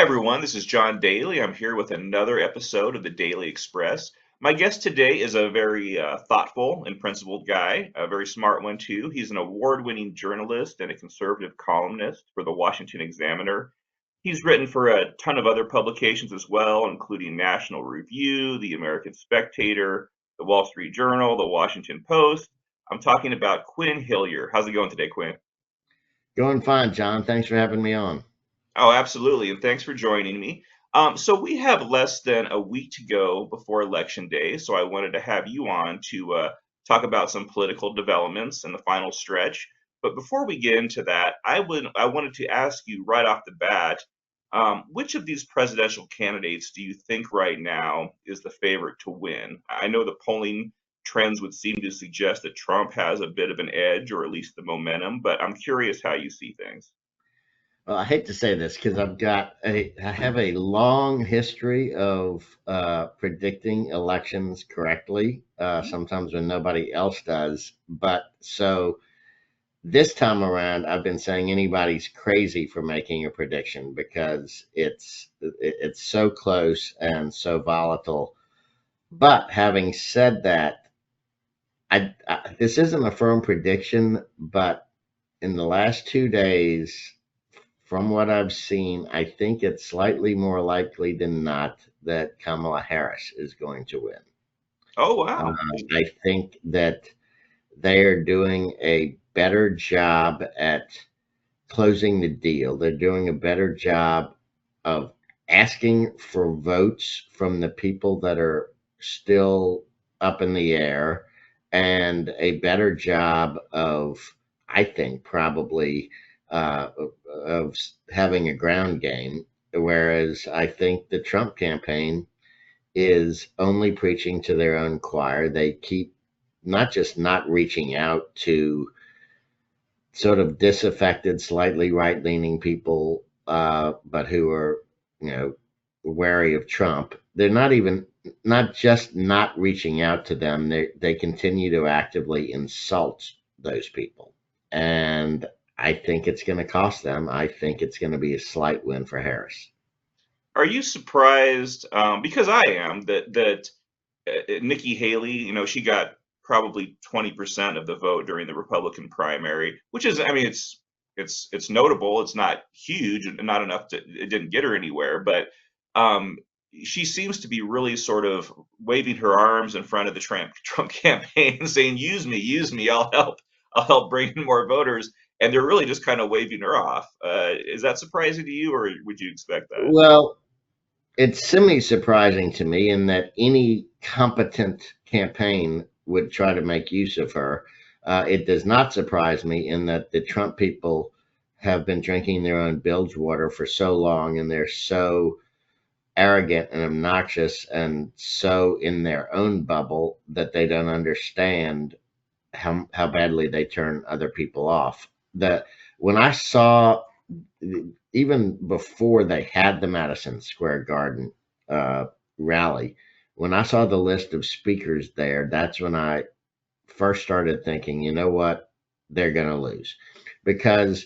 everyone. This is John Daly. I'm here with another episode of the Daly Express. My guest today is a very thoughtful and principled guy, a very smart one, too. He's an award winning journalist and a conservative columnist for the Washington Examiner. He's written for a ton of other publications as well, including National Review, The American Spectator, The Wall Street Journal, The Washington Post. I'm talking about Quin Hillyer. How's it going today, Quinn? Going fine, John. Thanks for having me on. Oh, absolutely. And thanks for joining me. So we have less than a week to go before Election Day. So I wanted to have you on to talk about some political developments in the final stretch. But before we get into that, I wanted to ask you right off the bat, which of these presidential candidates do you think right now is the favorite to win? I know the polling trends would seem to suggest that Trump has a bit of an edge, or at least the momentum, but I'm curious how you see things. Well, I hate to say this because I have a long history of predicting elections correctly. Sometimes when nobody else does, but so this time around, I've been saying anybody's crazy for making a prediction because it's so close and so volatile. But having said that, this isn't a firm prediction, but in the last 2 days, from what I've seen, I think it's slightly more likely than not that Kamala Harris is going to win. Oh, wow. I think that they are doing a better job at closing the deal. They're doing a better job of asking for votes from the people that are still up in the air, and a better job of, I think, probably of having a ground game. Whereas I think the Trump campaign is only preaching to their own choir. They keep not just not reaching out to sort of disaffected, slightly right leaning people, but who are, you know, wary of Trump. They're not just not reaching out to them, they continue to actively insult those people. And I think it's going to cost them. I think it's going to be a slight win for Harris. Are you surprised? Because I am that Nikki Haley, she got probably 20% of the vote during the Republican primary, which is, I mean, it's notable. It's not huge, not enough to it didn't get her anywhere, but um, she seems to be really sort of waving her arms in front of the Trump campaign and saying, use me, I'll help bring in more voters." And they're really just kind of waving her off. Is that surprising to you, or would you expect that? Well, it's semi surprising to me in that any competent campaign would try to make use of her. It does not surprise me in that the Trump people have been drinking their own bilge water for so long, and they're so arrogant and obnoxious and so in their own bubble that they don't understand how badly they turn other people off. That when I saw, even before they had the Madison Square Garden uh, rally, when I saw the list of speakers there, that's when I first started thinking, you know what, they're going to lose. Because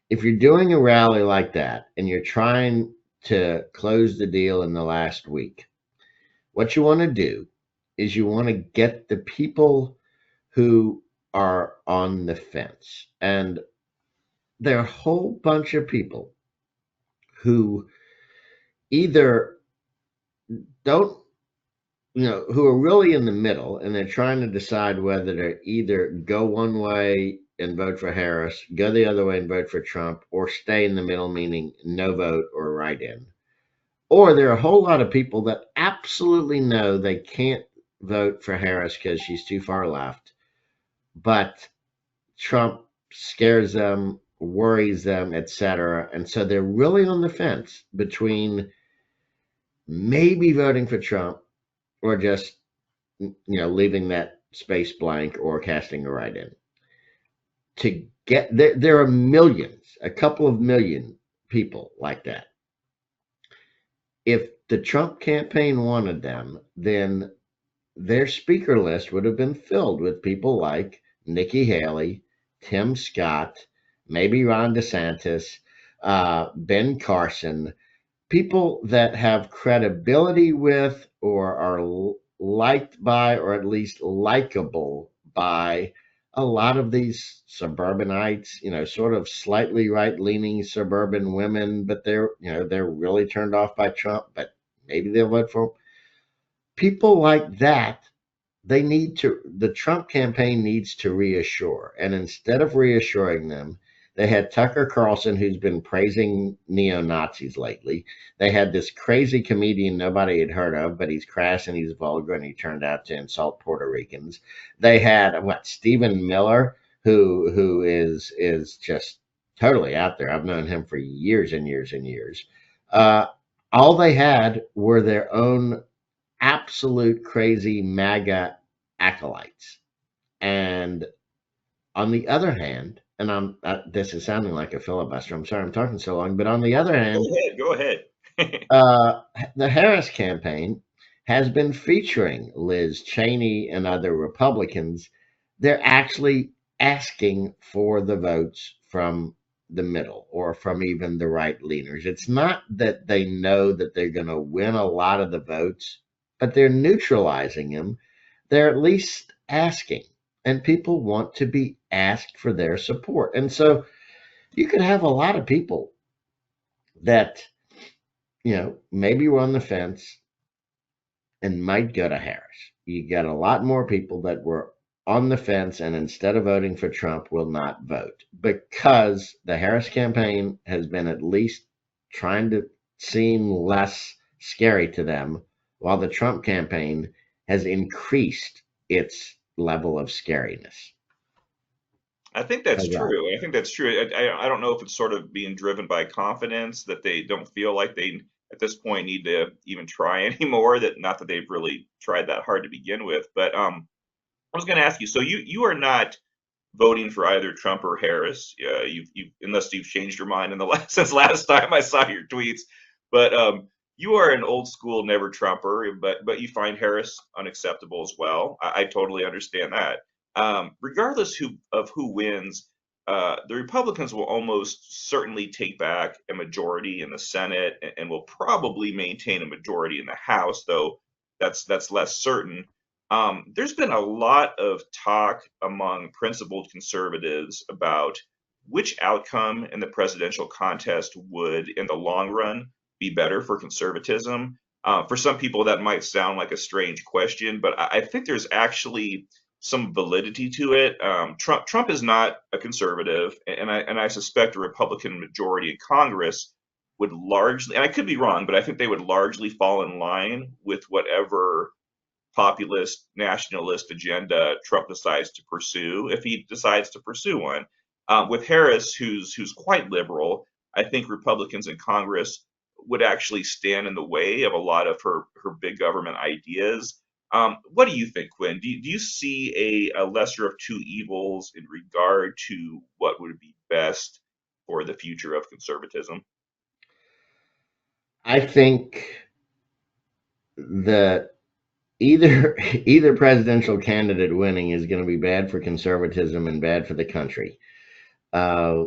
if you're doing a rally like that and you're trying to close the deal in the last week, what you want to do is you want to get the people who are on the fence. And there are a whole bunch of people who either don't, who are really in the middle and they're trying to decide whether to either go one way and vote for Harris, go the other way and vote for Trump, or stay in the middle, meaning no vote or write in. Or there are a whole lot of people that absolutely know they can't vote for Harris because she's too far left, but Trump scares them, worries them, etc. And so they're really on the fence between maybe voting for Trump or just leaving that space blank or casting a write in. To get there are millions, a couple of million people like that. If the Trump campaign wanted them, then their speaker list would have been filled with people like Nikki Haley, Tim Scott, maybe Ron DeSantis, Ben Carson, people that have credibility with or are liked by or at least likable by a lot of these suburbanites, sort of slightly right-leaning suburban women, but they're really turned off by Trump, but maybe they'll vote for him. People like that, the Trump campaign needs to reassure. And instead of reassuring them, they had Tucker Carlson, who's been praising neo Nazis lately. They had this crazy comedian nobody had heard of, but he's crass and he's vulgar and he turned out to insult Puerto Ricans. They had Stephen Miller, who is just totally out there. I've known him for years and years and years. Uh, all they had were their own absolute crazy MAGA acolytes. And on the other hand, and this is sounding like a filibuster. I'm sorry I'm talking so long, but on the other hand, Go ahead. uh, the Harris campaign has been featuring Liz Cheney and other Republicans. They're actually asking for the votes from the middle or from even the right leaners. It's not that they know that they're going to win a lot of the votes, but they're neutralizing them. They're at least asking, and people want to be asked for their support. And so you could have a lot of people that, maybe were on the fence and might go to Harris. You got a lot more people that were on the fence and instead of voting for Trump will not vote because the Harris campaign has been at least trying to seem less scary to them, while the Trump campaign has increased its level of scariness. I think that's How's that? true. I think that's true. I don't know if it's sort of being driven by confidence that they don't feel like they at this point need to even try anymore. That not that they've really tried that hard to begin with. But I was going to ask you. So you are not voting for either Trump or Harris. You unless you've changed your mind in the last since last time I saw your tweets. But you are an old school never Trumper, but you find Harris unacceptable as well. I totally understand that. Regardless of who wins, the Republicans will almost certainly take back a majority in the Senate and will probably maintain a majority in the House, though that's less certain. There's been a lot of talk among principled conservatives about which outcome in the presidential contest would, in the long run, be better for conservatism. For some people, that might sound like a strange question, but I think there's actually some validity to it. Trump is not a conservative, and I suspect a Republican majority in Congress would largely, and I could be wrong, but I think they would largely fall in line with whatever populist nationalist agenda Trump decides to pursue, if he decides to pursue one. With Harris, who's quite liberal, I think Republicans in Congress would actually stand in the way of a lot of her big government ideas. What do you think, Quinn? Do you see a lesser of two evils in regard to what would be best for the future of conservatism? I think that either presidential candidate winning is going to be bad for conservatism and bad for the country. Uh,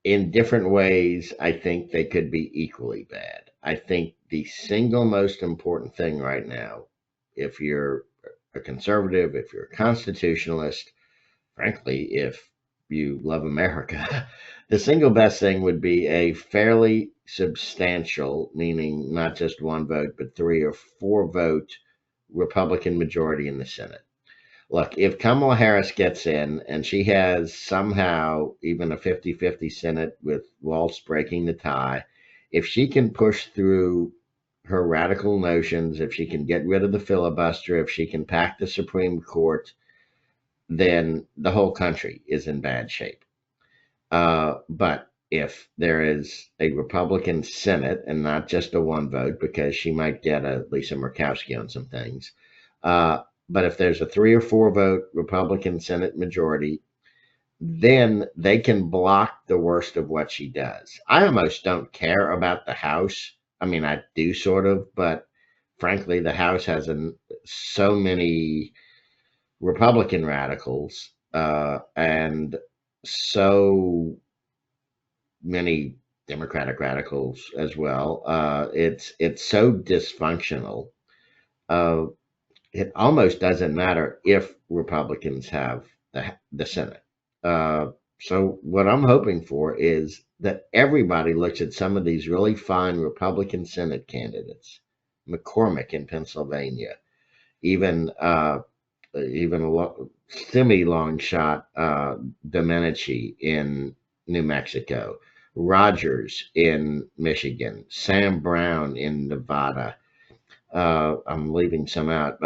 in different ways, I think they could be equally bad. I think the single most important thing right now, if you're a conservative, if you're a constitutionalist, frankly, if you love America, the single best thing would be a fairly substantial, meaning not just one vote, but 3 or 4 vote Republican majority in the Senate. Look, if Kamala Harris gets in and she has somehow even a 50-50 Senate with Waltz breaking the tie, if she can push through her radical notions, if she can get rid of the filibuster, if she can pack the Supreme Court, then the whole country is in bad shape. But if there is a Republican Senate and not just a one vote, because she might get a Lisa Murkowski on some things, uh, but if there's a 3 or 4 vote Republican Senate majority, then they can block the worst of what she does. I almost don't care about the House. I mean, I do sort of, but frankly, the House has so many Republican radicals and so many Democratic radicals as well. It's so dysfunctional. Uh, it almost doesn't matter if Republicans have the Senate. Uh, so what I'm hoping for is that everybody looks at some of these really fine Republican Senate candidates, McCormick in Pennsylvania, even even semi long shot Domenici in New Mexico, Rogers in Michigan, Sam Brown in Nevada. I'm leaving some out.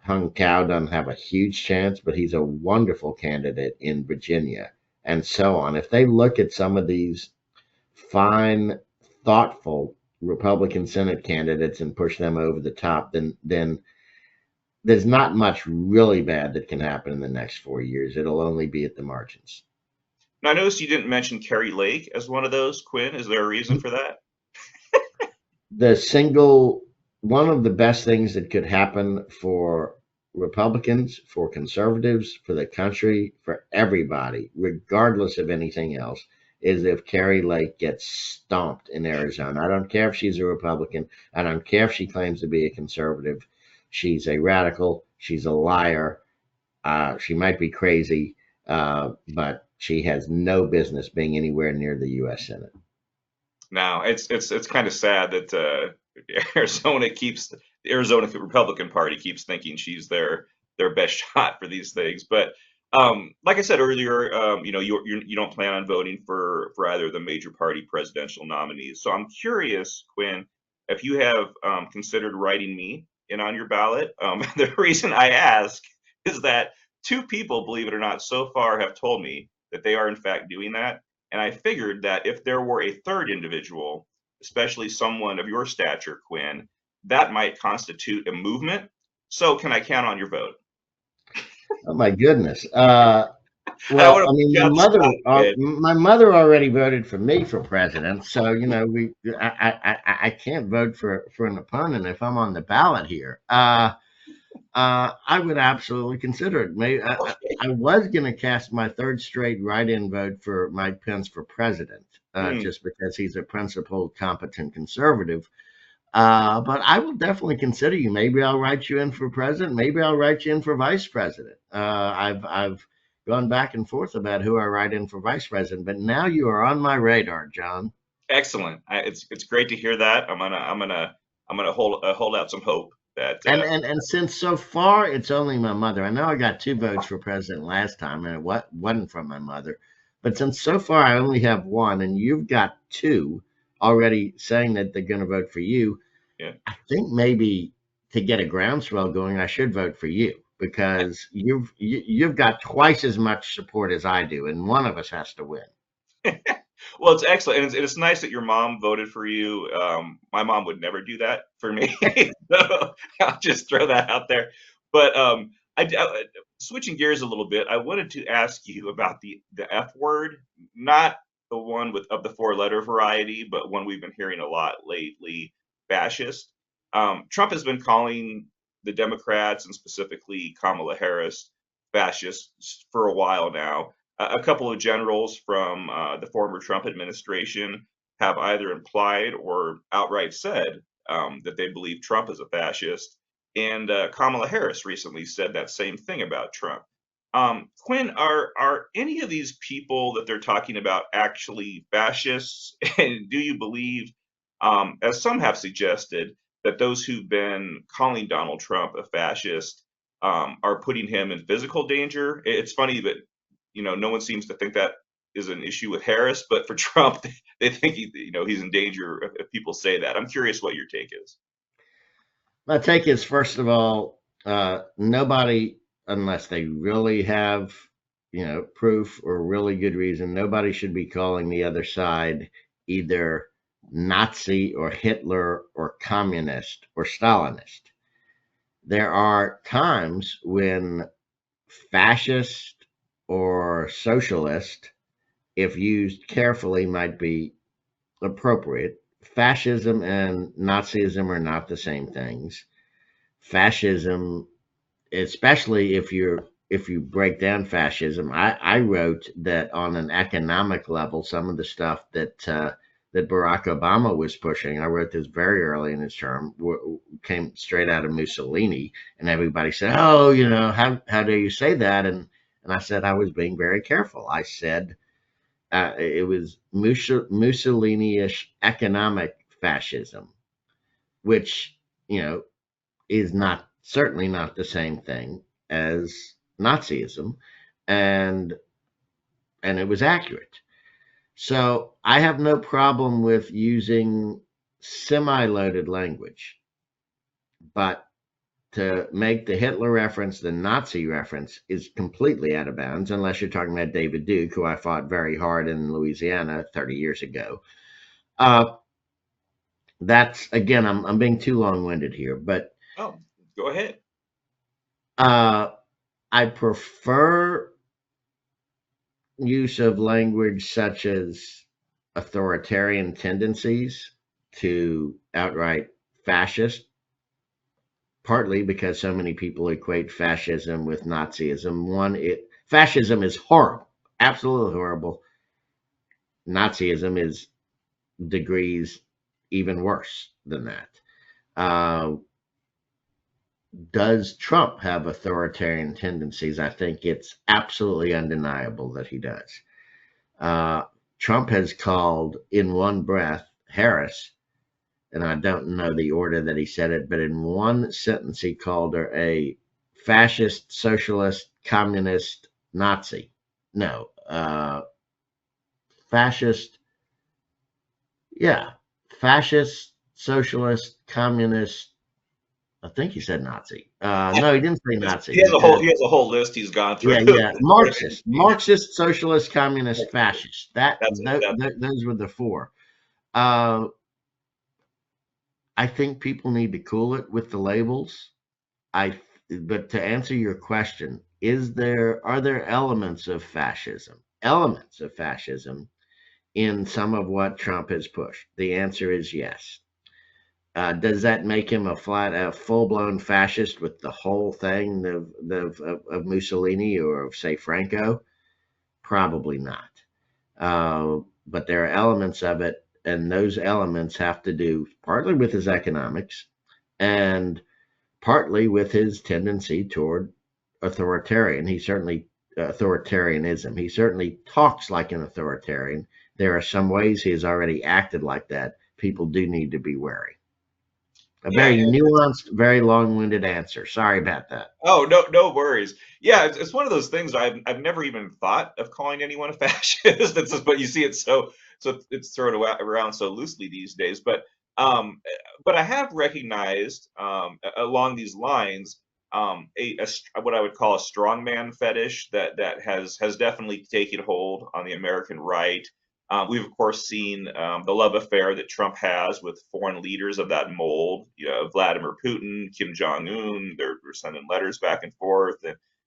Hung Cao doesn't have a huge chance, but he's a wonderful candidate in Virginia, and so on. If they look at some of these fine, thoughtful Republican Senate candidates and push them over the top, then there's not much really bad that can happen in the next 4 years. It'll only be at the margins. Now, I noticed you didn't mention Kerry Lake as one of those, Quinn. Is there a reason for that? The single one of the best things that could happen for Republicans, for conservatives, for the country, for everybody, regardless of anything else, is if Kerry Lake gets stomped in Arizona. I don't care if she's a Republican. I don't care if she claims to be a conservative. She's a radical. She's a liar. She might be crazy, but she has no business being anywhere near the U.S. Senate. Now, it's kind of sad that the Arizona Republican Party keeps thinking she's their best shot for these things. But like I said earlier, you don't plan on voting for either of the major party presidential nominees. So I'm curious, Quinn, if you have considered writing me in on your ballot. The reason I ask is that two people, believe it or not, so far have told me that they are in fact doing that. And I figured that if there were a third individual, especially someone of your stature, Quinn, that might constitute a movement. So can I count on your vote? Oh my goodness. I don't want Well, I to mean, put you on the spot, Quinn. my mother already voted for me for president, so I can't vote for an opponent if I'm on the ballot here. I would absolutely consider it. Maybe I was going to cast my third straight write-in vote for Mike Pence for president, Hmm. just because he's a principled, competent conservative. But I will definitely consider you. Maybe I'll write you in for president. Maybe I'll write you in for vice president. I've gone back and forth about who I write in for vice president, but now you are on my radar, John. Excellent. It's great to hear that. I'm gonna hold out some hope that And since so far it's only my mother. I know I got two votes for president last time, and wasn't from my mother. But since so far I only have one, and you've got two already saying that they're going to vote for you, yeah. I think maybe to get a groundswell going, I should vote for you because you've got twice as much support as I do, and one of us has to win. Well, it's excellent, and it's nice that your mom voted for you. My mom would never do that for me, so I'll just throw that out there. But switching gears a little bit, I wanted to ask you about the F word, not the one with of the four-letter variety, but one we've been hearing a lot lately, fascist. Trump has been calling the Democrats and specifically Kamala Harris fascists for a while now. A couple of generals from the former Trump administration have either implied or outright said that they believe Trump is a fascist. And Kamala Harris recently said that same thing about Trump. Quinn, are any of these people that they're talking about actually fascists? And do you believe, as some have suggested, that those who've been calling Donald Trump a fascist are putting him in physical danger? It's funny that no one seems to think that is an issue with Harris, but for Trump, they think he's in danger if people say that. I'm curious what your take is. My take is, first of all, nobody, unless they really have, proof or really good reason, nobody should be calling the other side either Nazi or Hitler or communist or Stalinist. There are times when fascist or socialist, if used carefully, might be appropriate. Fascism and Nazism are not the same things. Fascism, especially if you break down fascism, I wrote that on an economic level, some of the stuff that that Barack Obama was pushing, I wrote this very early in his term, came straight out of Mussolini, and everybody said, "Oh, how dare you say that?" And I said I was being very careful. I said it was Mussolini-ish economic fascism, which is not certainly not the same thing as Nazism, and it was accurate. So I have no problem with using semi-loaded language, but to make the Hitler reference the Nazi reference is completely out of bounds, unless you're talking about David Duke, who I fought very hard in Louisiana 30 years ago. That's again, I'm being too long-winded here, but Oh, go ahead. I prefer use of language such as authoritarian tendencies to outright fascist, partly because so many people equate fascism with Nazism. Fascism is horrible, absolutely horrible. Nazism is degrees even worse than that. Does Trump have authoritarian tendencies? I think it's absolutely undeniable that he does. Trump has called in one breath Harris, and I don't know the order that he said it, but in one sentence he called her a fascist, socialist, communist, Nazi. No, fascist, yeah, fascist, socialist, communist. I think he said Nazi. No, he didn't say Nazi. He has He a said, whole list he's gone through. yeah, Marxist, socialist, communist, fascist. That's Those were the four. Uh, I think people need to cool it with the labels. But to answer your question, are there elements of fascism? Elements of fascism in some of what Trump has pushed? The answer is yes. Does that make him a full-blown fascist with the whole thing of Mussolini or of, say, Franco? Probably not. But there are elements of it, and those elements have to do partly with his economics and partly with his tendency toward authoritarianism. He certainly talks like an authoritarian. There are some ways he has already acted like that. People do need to be wary. A yeah. very nuanced, very long-winded answer. Sorry about that. Oh, no worries. Yeah, it's one of those things I've never even thought of calling anyone a fascist. It's just, but you see it so it's thrown around so loosely these days. But I have recognized along these lines what I would call a strongman fetish that has definitely taken hold on the American right. We've of course seen the love affair that Trump has with foreign leaders of that mold. Vladimir Putin, Kim Jong Un. They're sending letters back and forth,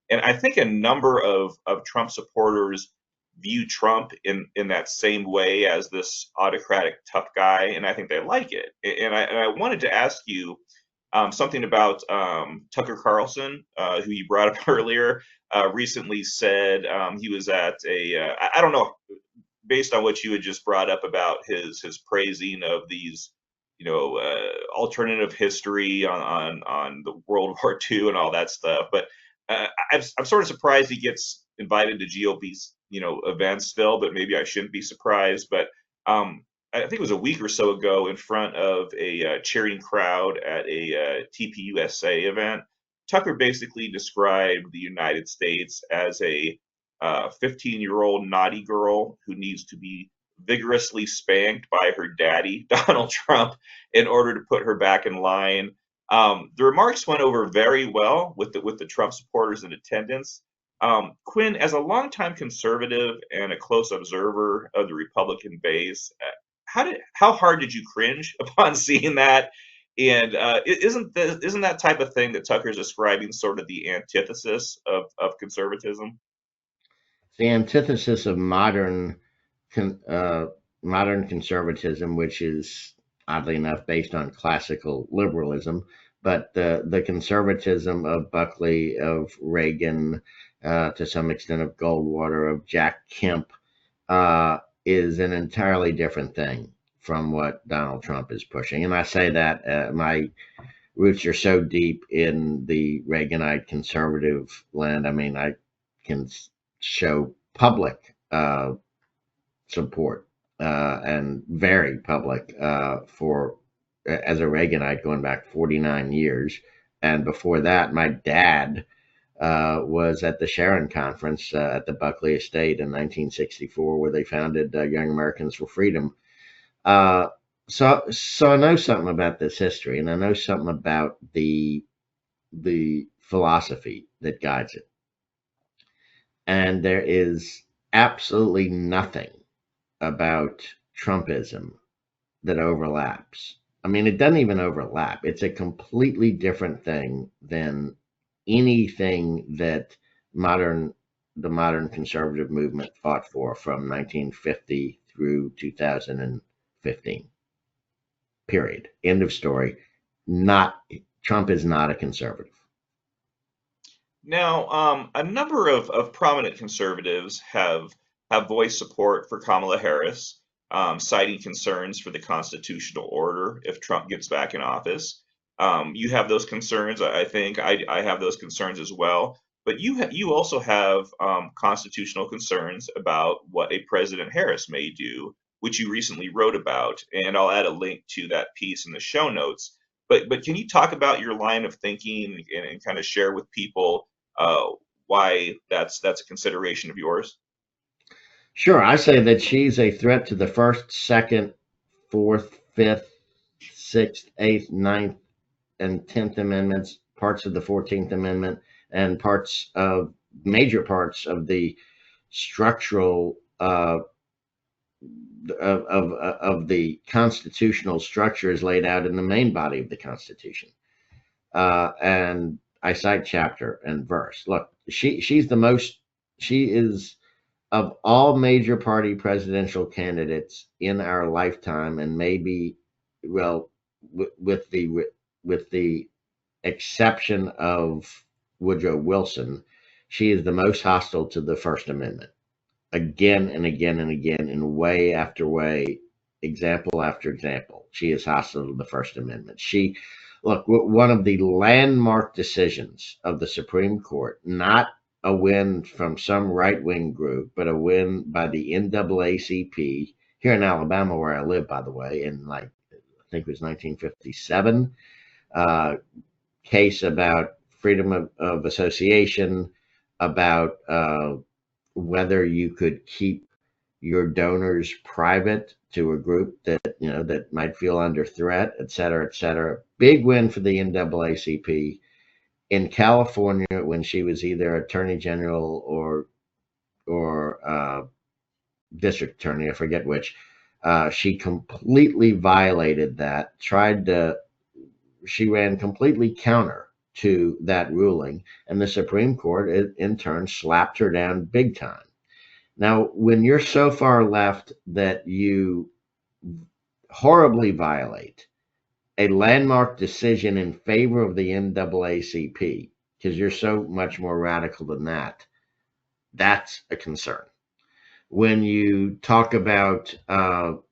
and I think a number of Trump supporters view Trump in that same way as this autocratic tough guy, and I think they like it. And I wanted to ask you something about Tucker Carlson, who you brought up earlier. Recently said he was at I don't know, based on what you had just brought up about his praising of these, alternative history on the World War II and all that stuff. But I'm sort of surprised he gets invited to GOP's events still, but maybe I shouldn't be surprised. But I think it was a week or so ago in front of a cheering crowd at a TPUSA event. Tucker basically described the United States as a 15-year-old naughty girl who needs to be vigorously spanked by her daddy, Donald Trump, in order to put her back in line. The remarks went over very well with the Trump supporters in attendance. Quinn, as a longtime conservative and a close observer of the Republican base, how hard did you cringe upon seeing that? And isn't that type of thing that Tucker's describing sort of the antithesis of conservatism? The antithesis of modern conservatism, which is oddly enough based on classical liberalism, but the conservatism of Buckley, of Reagan, to some extent of Goldwater, of Jack Kemp, is an entirely different thing. from what Donald Trump is pushing. And I say that my roots are so deep in the Reaganite conservative land. I mean, I can show public support and very public for as a Reaganite going back 49 years. And before that, my dad was at the Sharon Conference at the Buckley Estate in 1964, where they founded Young Americans for Freedom. Uh, so I know something about this history, and I know something about the philosophy that guides it. And there is absolutely nothing about Trumpism that overlaps. I mean, it doesn't even overlap. It's a completely different thing than anything that modern the modern conservative movement fought for from 1950 through 2015. Period. End of story. Not Trump is not a conservative. Now, a number of prominent conservatives have voiced support for Kamala Harris, citing concerns for the constitutional order if Trump gets back in office. You have those concerns. I think I have those concerns as well. But you also have constitutional concerns about what a President Harris may do, which you recently wrote about, and I'll add a link to that piece in the show notes. But can you talk about your line of thinking and kind of share with people uh, why that's a consideration of yours? Sure, I say that she's a threat to the First, Second, Fourth, Fifth, Sixth, Eighth, Ninth, and 10th Amendments, parts of the 14th Amendment, and major parts of the structural of the constitutional structures laid out in the main body of the Constitution. And I cite chapter and verse. Look, she is of all major party presidential candidates in our lifetime, and maybe, well, with the exception of Woodrow Wilson, she is the most hostile to the First Amendment. Again and again and again, in way after way, example after example, she is hostile to the First Amendment. One of the landmark decisions of the Supreme Court, not a win from some right wing group, but a win by the NAACP here in Alabama, where I live, by the way, in I think it was 1957. Case about freedom of association, about whether you could keep your donors private to a group that might feel under threat, et cetera, et cetera. Big win for the NAACP. In California, when she was either attorney general or district attorney, I forget which, she completely violated that. She ran completely counter to that ruling, and the Supreme Court, in turn, slapped her down big time. Now, when you're so far left that you horribly violate a landmark decision in favor of the NAACP, because you're so much more radical than that, that's a concern. When you talk about, again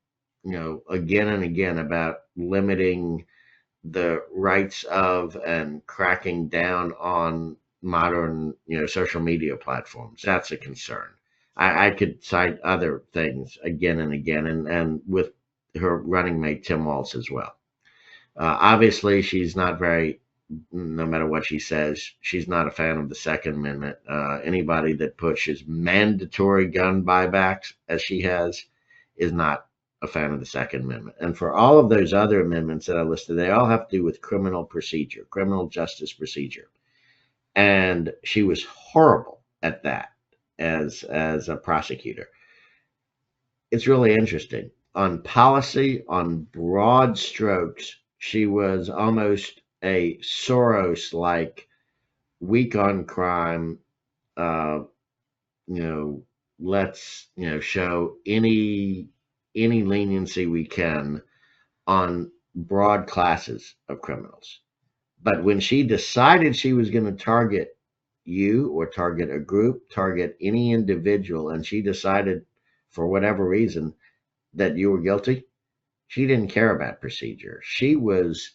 and again about limiting the rights of and cracking down on modern, social media platforms, that's a concern. I could cite other things again and again, and with her running mate Tim Walz as well. Obviously, she's not very, no matter what she says, she's not a fan of the Second Amendment. Anybody that pushes mandatory gun buybacks, as she has, is not a fan of the Second Amendment. And for all of those other amendments that I listed, they all have to do with criminal procedure, criminal justice procedure. And she was horrible at that as a prosecutor. It's really interesting. On policy, on broad strokes, she was almost a Soros-like, weak on crime. Uh, let's show any leniency we can on broad classes of criminals. But when she decided she was going to target you or target a group, target any individual, and she decided for whatever reason that you were guilty, She didn't care about procedure. She was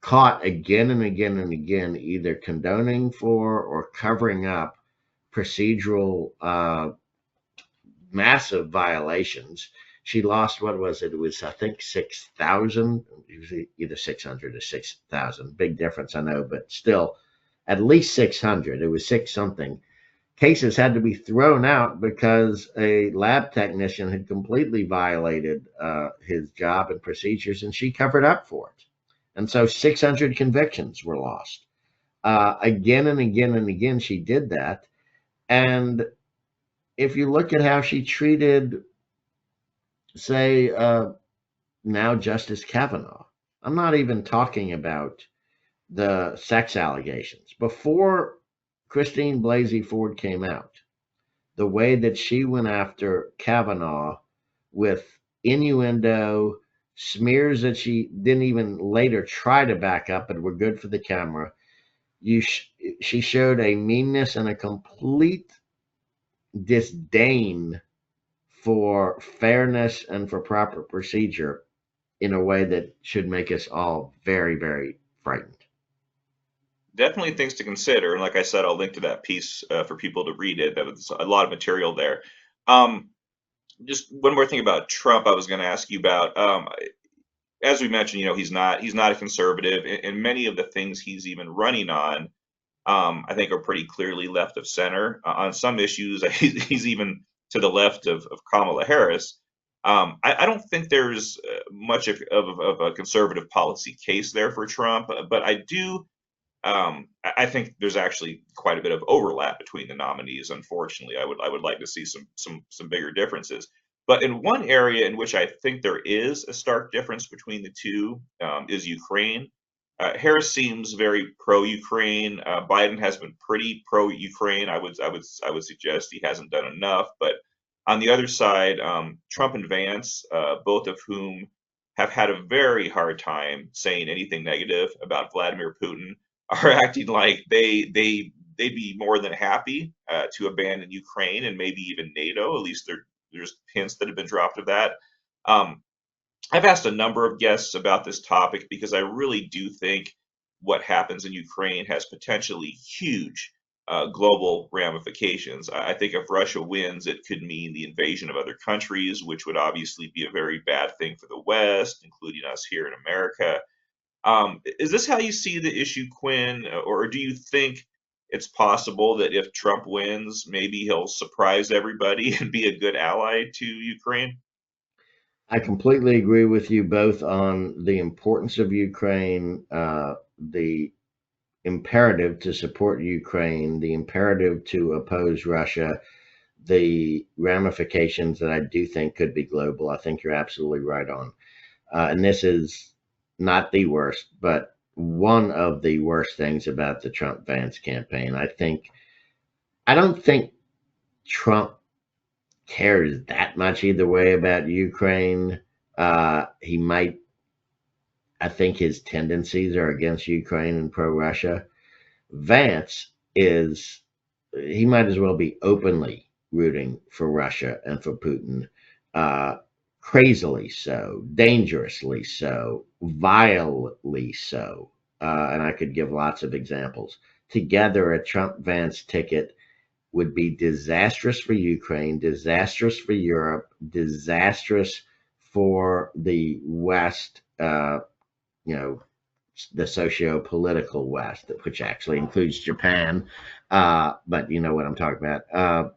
caught again and again and again, either condoning for or covering up procedural massive violations. She lost, what was it? It was, I think, 6,000. It was either 600 or 6,000. Big difference, I know, but still, at least 600. It was six something. Cases had to be thrown out because a lab technician had completely violated his job and procedures, and she covered up for it. And so 600 convictions were lost. Again and again and again, she did that. And if you look at how she treated, say, now Justice Kavanaugh, I'm not even talking about the sex allegations. Before Christine Blasey Ford came out, the way that she went after Kavanaugh with innuendo, smears that she didn't even later try to back up, but were good for the camera. She showed a meanness and a complete disdain for fairness and for proper procedure in a way that should make us all very, very frightened. Definitely things to consider. And like I said, I'll link to that piece for people to read it. That was a lot of material there. Um, just one more thing about Trump, I was going to ask you about. As we mentioned, he's not a conservative, and many of the things he's even running on, I think, are pretty clearly left of center. On some issues, he's even to the left of Kamala Harris. I don't think there's much of a conservative policy case there for Trump, but I do. I think there's actually quite a bit of overlap between the nominees. Unfortunately, I would like to see some bigger differences. But in one area in which I think there is a stark difference between the two is Ukraine. Harris seems very pro-Ukraine. Biden has been pretty pro-Ukraine. I would suggest he hasn't done enough. But on the other side, Trump and Vance, both of whom have had a very hard time saying anything negative about Vladimir Putin, are acting like they'd be more than happy to abandon Ukraine and maybe even NATO. At least there's hints that have been dropped of that. Um, I've asked a number of guests about this topic because I really do think what happens in Ukraine has potentially huge global ramifications. I think if Russia wins, it could mean the invasion of other countries, which would obviously be a very bad thing for the West, including us here in America. Is this how you see the issue, Quinn, or do you think it's possible that if Trump wins, maybe he'll surprise everybody and be a good ally to Ukraine? I completely agree with you both on the importance of Ukraine, the imperative to support Ukraine, the imperative to oppose Russia, the ramifications that I do think could be global. I think you're absolutely right on. And this is not the worst, but one of the worst things about the Trump Vance campaign. I don't think Trump cares that much either way about Ukraine. He might, I think his tendencies are against Ukraine and pro Russia. Vance is, he might as well be openly rooting for Russia and for Putin. Uh, Crazily so, dangerously so, vilely so. And I could give lots of examples. Together, a Trump Vance ticket would be disastrous for Ukraine, disastrous for Europe, disastrous for the West, you know, the socio-political West, which actually includes Japan. But you know what I'm talking about.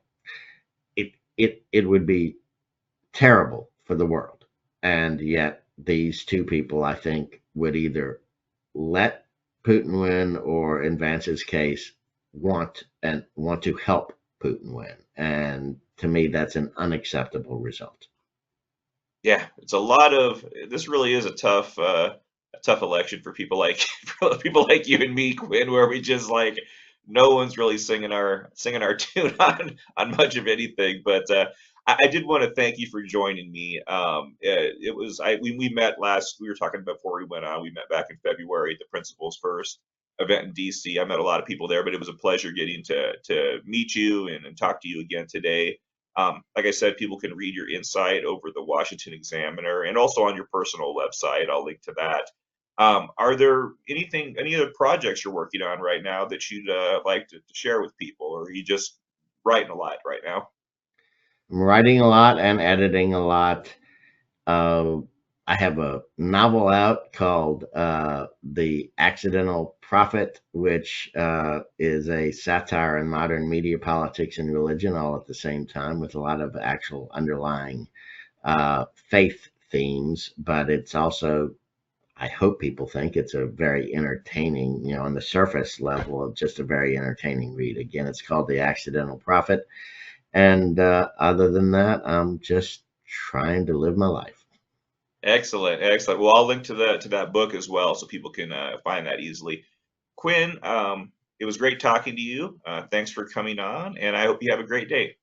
It would be terrible for the world, and yet these two people, I think, would either let Putin win or, in Vance's case, want to help Putin win. And to me, that's an unacceptable result. Yeah, it's a lot of. This really is a tough election for people like for people like you and me, Quinn, where we just like no one's really singing our tune on much of anything. But I did want to thank you for joining me. It was we met last. We were talking before we went on. We met back in February at the Principles First event in DC. I met a lot of people there, but it was a pleasure getting to meet you and talk to you again today. Like I said, people can read your insight over the Washington Examiner and also on your personal website. I'll link to that. Are there any other projects you're working on right now that you'd like to share with people, or are you just writing a lot right now? I'm writing a lot and editing a lot. Uh, I have a novel out called The Accidental Prophet, which is a satire on modern media, politics, and religion all at the same time, with a lot of actual underlying faith themes. But it's also, I hope people think it's a very entertaining, on the surface level, of just a very entertaining read. Again, it's called The Accidental Prophet. And other than that, I'm just trying to live my life. Excellent, excellent. Well, I'll link to that book as well, so people can find that easily. Quinn, it was great talking to you. Thanks for coming on, and I hope you have a great day.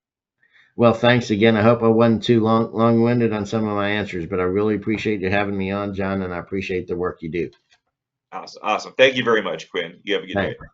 Well, thanks again. I hope I wasn't too long-winded on some of my answers, but I really appreciate you having me on, John, and I appreciate the work you do. Awesome, awesome. Thank you very much, Quinn. You have a good day. Thanks.